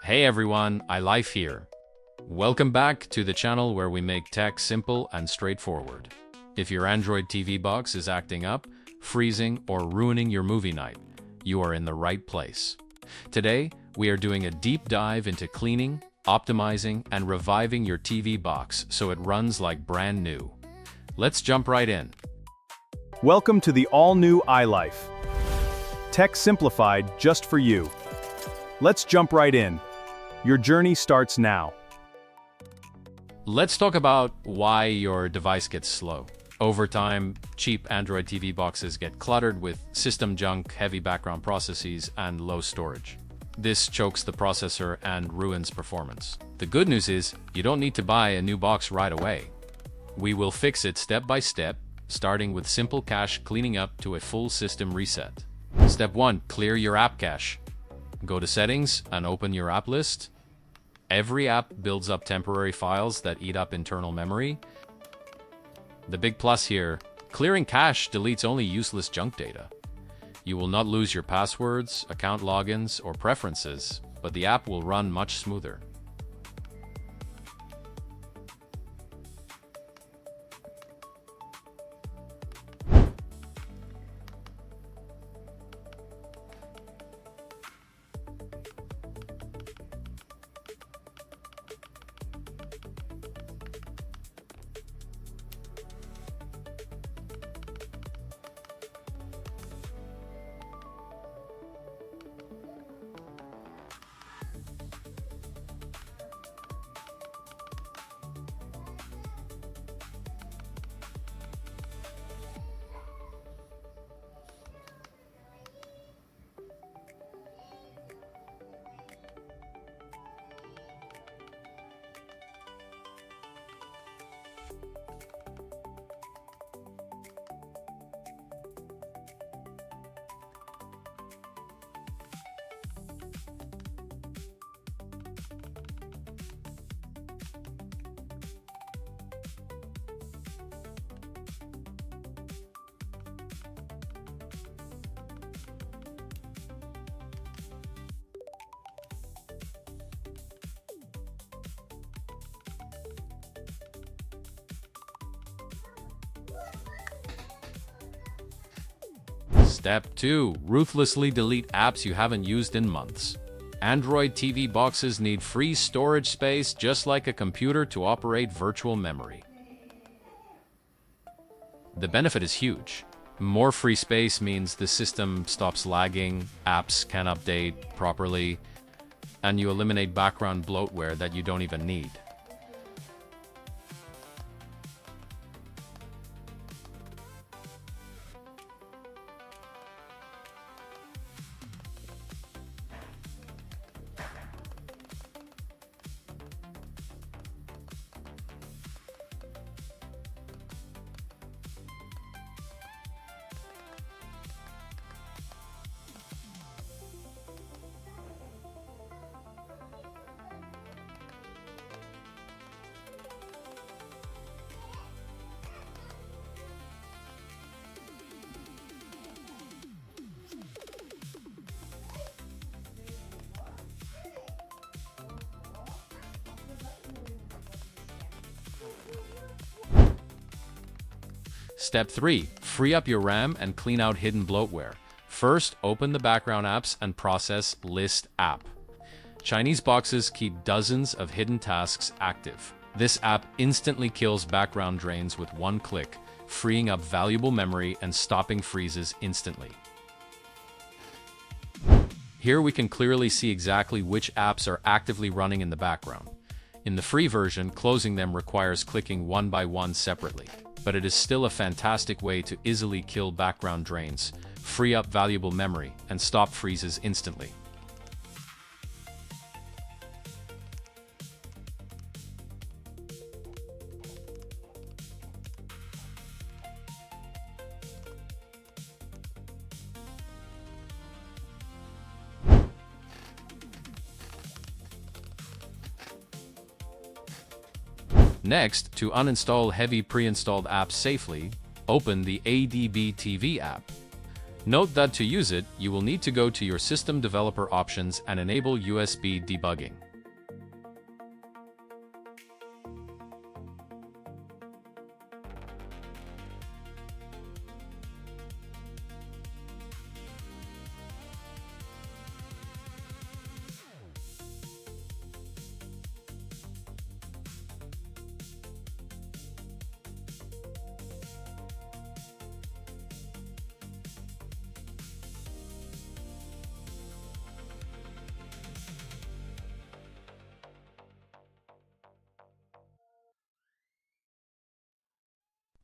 Hey everyone, iLife here. Welcome back to the channel where we make tech simple and straightforward. If your Android TV box is acting up, freezing, or ruining your movie night, you are in the right place. Today, we are doing a deep dive into cleaning, optimizing, and reviving your TV box so it runs like brand new. Let's jump right in. Welcome to the all-new iLife. Tech simplified just for you. Let's jump right in. Your journey starts now. Let's talk about why your device gets slow. Over time, cheap Android TV boxes get cluttered with system junk, heavy background processes, and low storage. This chokes the processor and ruins performance. The good news is, you don't need to buy a new box right away. We will fix it step by step, starting with simple cache cleaning up to a full system reset. Step 1. Clear your app cache. Go to Settings and open your app list. Every app builds up temporary files that eat up internal memory. The big plus here, clearing cache deletes only useless junk data. You will not lose your passwords, account logins, or preferences, but the app will run much smoother. Step 2. Ruthlessly delete apps you haven't used in months. Android TV boxes need free storage space just like a computer to operate virtual memory. The benefit is huge. More free space means the system stops lagging, apps can update properly, and you eliminate background bloatware that you don't even need. Step 3. Free up your RAM and clean out hidden bloatware. First, open the background apps and process List app. Chinese boxes keep dozens of hidden tasks active. This app instantly kills background drains with one click, freeing up valuable memory and stopping freezes instantly. Here we can clearly see exactly which apps are actively running in the background. In the free version, closing them requires clicking one by one separately. But it is still a fantastic way to easily kill background drains, free up valuable memory, and stop freezes instantly. Next, to uninstall heavy pre-installed apps safely, open the ADB TV app. Note that to use it, you will need to go to your system developer options and enable USB Debugging.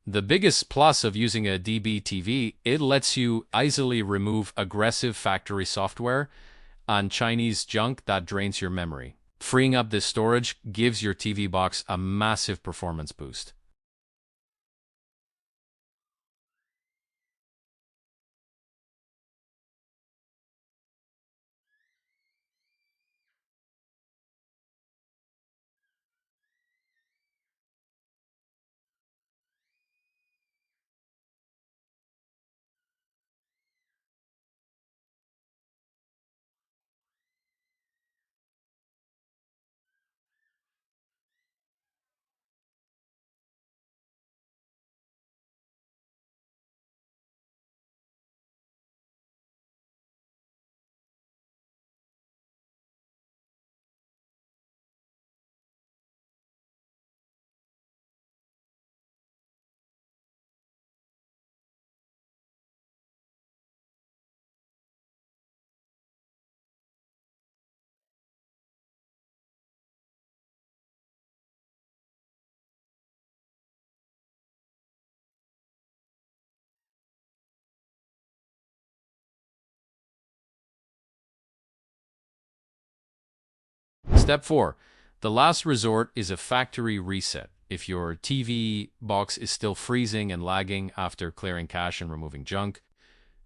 The biggest plus of using ADB TV, it lets you easily remove aggressive factory software and Chinese junk that drains your memory. Freeing up this storage gives your TV box a massive performance boost. Step 4. The last resort is a factory reset. If your TV box is still freezing and lagging after clearing cache and removing junk,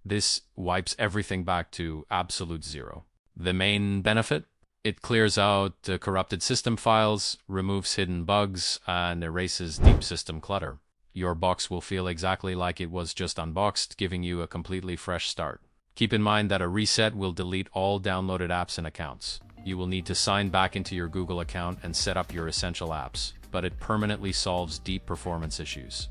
this wipes everything back to absolute zero. The main benefit? It clears out corrupted system files, removes hidden bugs, and erases deep system clutter. Your box will feel exactly like it was just unboxed, giving you a completely fresh start. Keep in mind that a reset will delete all downloaded apps and accounts. You will need to sign back into your Google account and set up your essential apps, but it permanently solves deep performance issues.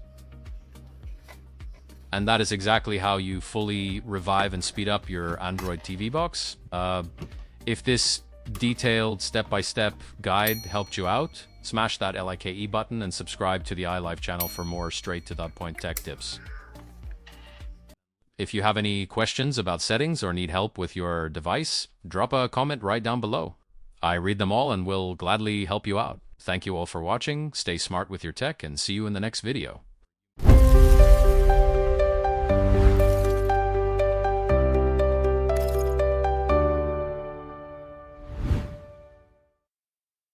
And that is exactly how you fully revive and speed up your Android TV box. If this detailed step-by-step guide helped you out, smash that like button and subscribe to the iLife channel for more straight-to-the-point tech tips. If you have any questions about settings or need help with your device, drop a comment right down below. I read them all and will gladly help you out. Thank you all for watching, stay smart with your tech, and see you in the next video.